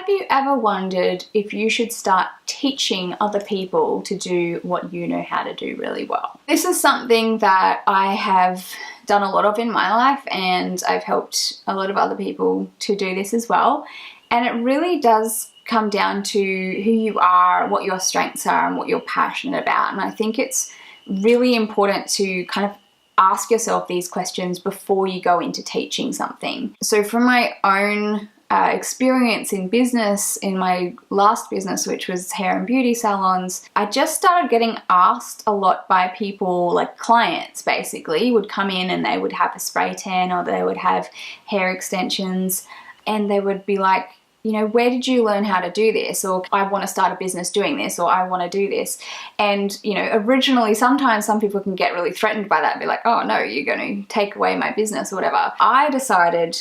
Have you ever wondered if you should start teaching other people to do what you know how to do really well? This is something that I have done a lot of in my life, and I've helped a lot of other people to do this as well. And it really does come down to who you are, what your strengths are, and what you're passionate about. And I think it's really important to kind of ask yourself these questions before you go into teaching something. So from my own experience in business, in my last business, which was hair and beauty salons, I just started getting asked a lot by people, like clients basically, would come in and they would have a spray tan or they would have hair extensions, and they would be like, you know, where did you learn how to do this? Or I want to start a business doing this, or I want to do this. And, you know, originally, sometimes some people can get really threatened by that and be like, oh no, you're going to take away my business or whatever. I decided,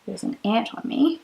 there's an ant on me.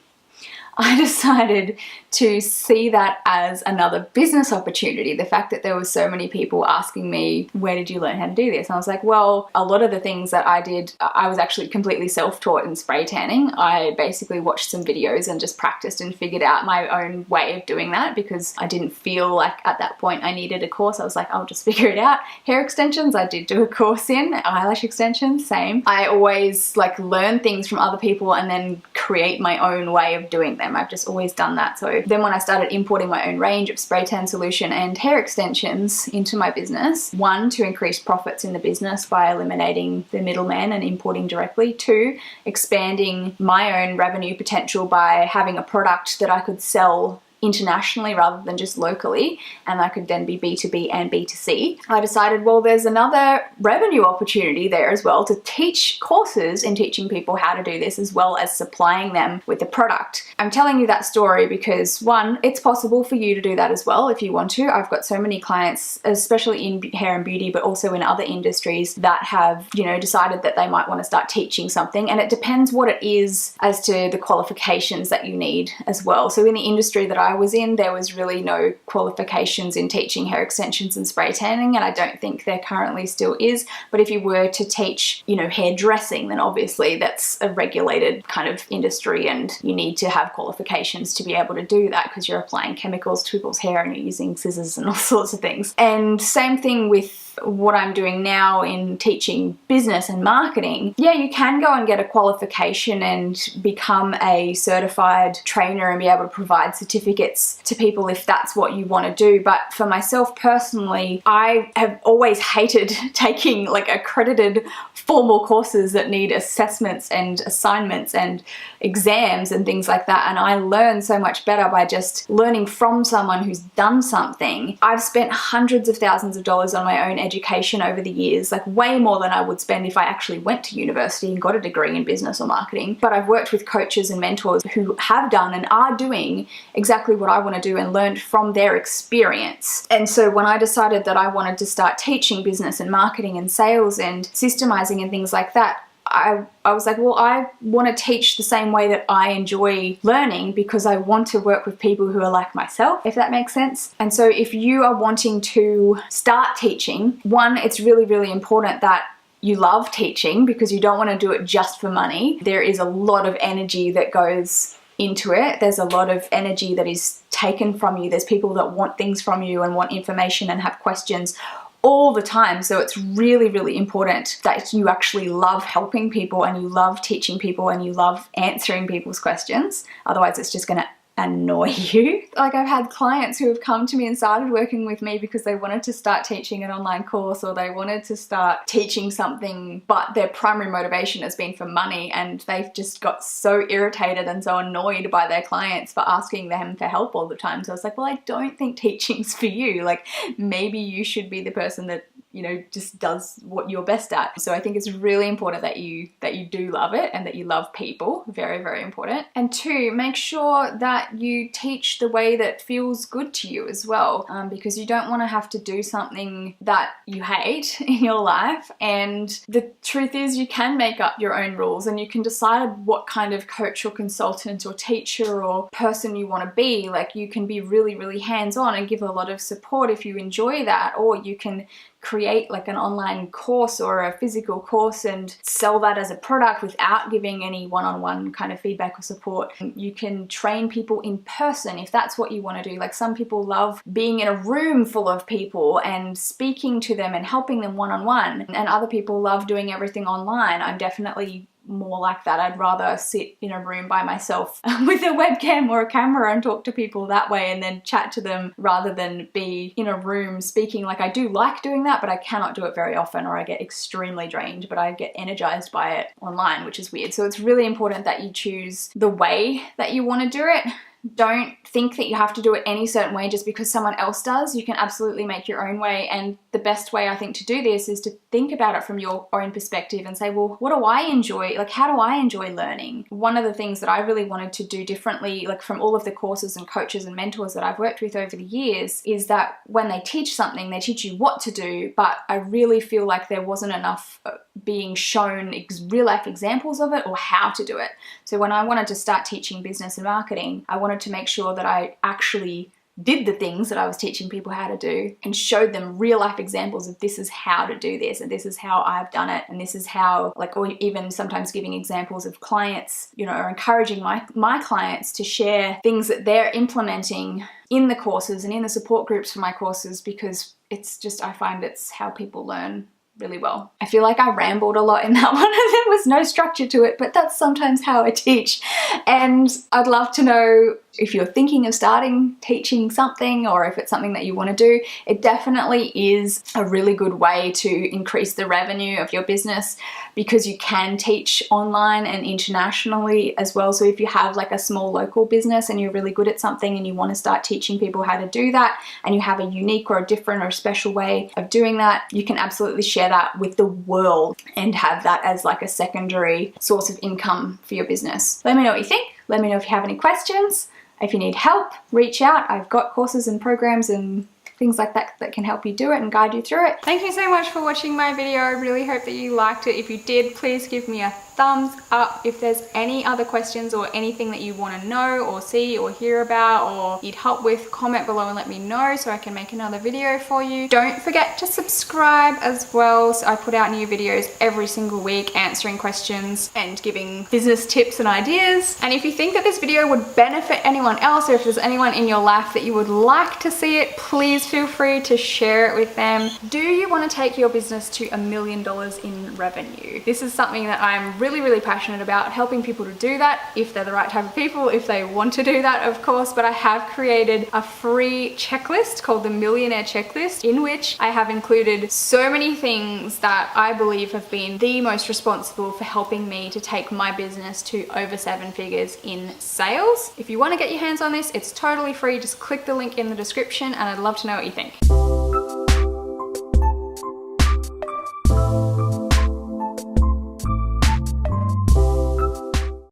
I decided to see that as another business opportunity. The fact that there were so many people asking me, where did you learn how to do this? And I was like, well, a lot of the things that I did, I was actually completely self-taught in spray tanning. I basically watched some videos and just practiced and figured out my own way of doing that, because I didn't feel like at that point I needed a course. I was like, I'll just figure it out. Hair extensions, I did do a course in. Eyelash extensions, same. I always like learn things from other people and then create my own way of doing them. I've just always done that. So then when I started importing my own range of spray tan solution and hair extensions into my business, one, to increase profits in the business by eliminating the middleman and importing directly. Two, expanding my own revenue potential by having a product that I could sell internationally rather than just locally, and that could then be B2B and B2C. I decided, well, there's another revenue opportunity there as well, to teach courses in teaching people how to do this, as well as supplying them with the product. I'm telling you that story because, one, it's possible for you to do that as well if you want to. I've got so many clients, especially in hair and beauty, but also in other industries, that have, you know, decided that they might want to start teaching something, and it depends what it is as to the qualifications that you need as well. So in the industry that I was in, there was really no qualifications in teaching hair extensions and spray tanning, and I don't think there currently still is. But if you were to teach, you know, hairdressing, then obviously that's a regulated kind of industry, and you need to have qualifications to be able to do that, because you're applying chemicals to people's hair and you're using scissors and all sorts of things. And same thing with what I'm doing now in teaching business and marketing. Yeah, you can go and get a qualification and become a certified trainer and be able to provide certificates to people if that's what you want to do. But for myself personally, I have always hated taking like accredited formal courses that need assessments and assignments and exams and things like that. And I learn so much better by just learning from someone who's done something. I've spent hundreds of thousands of dollars on my own education over the years, like way more than I would spend if I actually went to university and got a degree in business or marketing. But I've worked with coaches and mentors who have done and are doing exactly what I want to do and learned from their experience. And so when I decided that I wanted to start teaching business and marketing and sales and systemizing and things like that, I was like, well, I want to teach the same way that I enjoy learning, because I want to work with people who are like myself, if that makes sense. And so if you are wanting to start teaching, one, it's really, really important that you love teaching, because you don't want to do it just for money. There is a lot of energy that goes into it. There's a lot of energy that is taken from you. There's people that want things from you and want information and have questions all the time. So it's really, really important that you actually love helping people and you love teaching people and you love answering people's questions. Otherwise, it's just going to annoy you. Like, I've had clients who have come to me and started working with me because they wanted to start teaching an online course, or they wanted to start teaching something, but their primary motivation has been for money, and they've just got so irritated and so annoyed by their clients for asking them for help all the time. So I was like, well, I don't think teaching's for you. Like, maybe you should be the person that, you know, just does what you're best at. So I think it's really important that you do love it and that you love people. Very, very important. And two, make sure that you teach the way that feels good to you as well, because you don't want to have to do something that you hate in your life. And the truth is, you can make up your own rules and you can decide what kind of coach or consultant or teacher or person you want to be. Like, you can be really, really hands-on and give a lot of support if you enjoy that, or you can create like an online course or a physical course and sell that as a product without giving any one-on-one kind of feedback or support. You can train people in person if that's what you want to do. Like some people love being in a room full of people and speaking to them and helping them one-on-one, and other people love doing everything online. I'm definitely more like that. I'd rather sit in a room by myself with a webcam or a camera and talk to people that way and then chat to them rather than be in a room speaking. Like I do like doing that, but I cannot do it very often or I get extremely drained, but I get energized by it online, which is weird. So it's really important that you choose the way that you want to do it. Don't think that you have to do it any certain way just because someone else does. You can absolutely make your own way, and the best way I think to do this is to think about it from your own perspective and say, well, what do I enjoy? Like, how do I enjoy learning? One of the things that I really wanted to do differently, like from all of the courses and coaches and mentors that I've worked with over the years, is that when they teach something, they teach you what to do, but I really feel like there wasn't enough being shown real life examples of it or how to do it. So when I wanted to start teaching business and marketing, I wanted to make sure that I actually did the things that I was teaching people how to do and showed them real life examples of this is how to do this and this is how I've done it and this is how, like, or even sometimes giving examples of clients, you know, or encouraging my clients to share things that they're implementing in the courses and in the support groups for my courses, because it's just, I find it's how people learn really well. I feel like I rambled a lot in that one. There was no structure to it, but that's sometimes how I teach. And I'd love to know if you're thinking of starting teaching something or if it's something that you want to do. It definitely is a really good way to increase the revenue of your business because you can teach online and internationally as well. So if you have like a small local business and you're really good at something and you want to start teaching people how to do that and you have a unique or a different or a special way of doing that, you can absolutely share that with the world and have that as like a secondary source of income for your business. Let me know what you think. Let me know if you have any questions. If you need help, reach out. I've got courses and programs and things like that that can help you do it and guide you through it. Thank you so much for watching my video. I really hope that you liked it. If you did, please give me a thumbs up. If there's any other questions or anything that you want to know or see or hear about or need help with, comment below and let me know so I can make another video for you. Don't forget to subscribe as well. So I put out new videos every single week answering questions and giving business tips and ideas. And if you think that this video would benefit anyone else or if there's anyone in your life that you would like to see it, please feel free to share it with them. Do you want to take your business to $1 million in revenue? This is something that I'm really passionate about, helping people to do that if they're the right type of people, if they want to do that, of course. But I have created a free checklist called the Millionaire Checklist, in which I have included so many things that I believe have been the most responsible for helping me to take my business to over 7 figures in sales. If you want to get your hands on this, it's totally free. Just click the link in the description and I'd love to know what you think.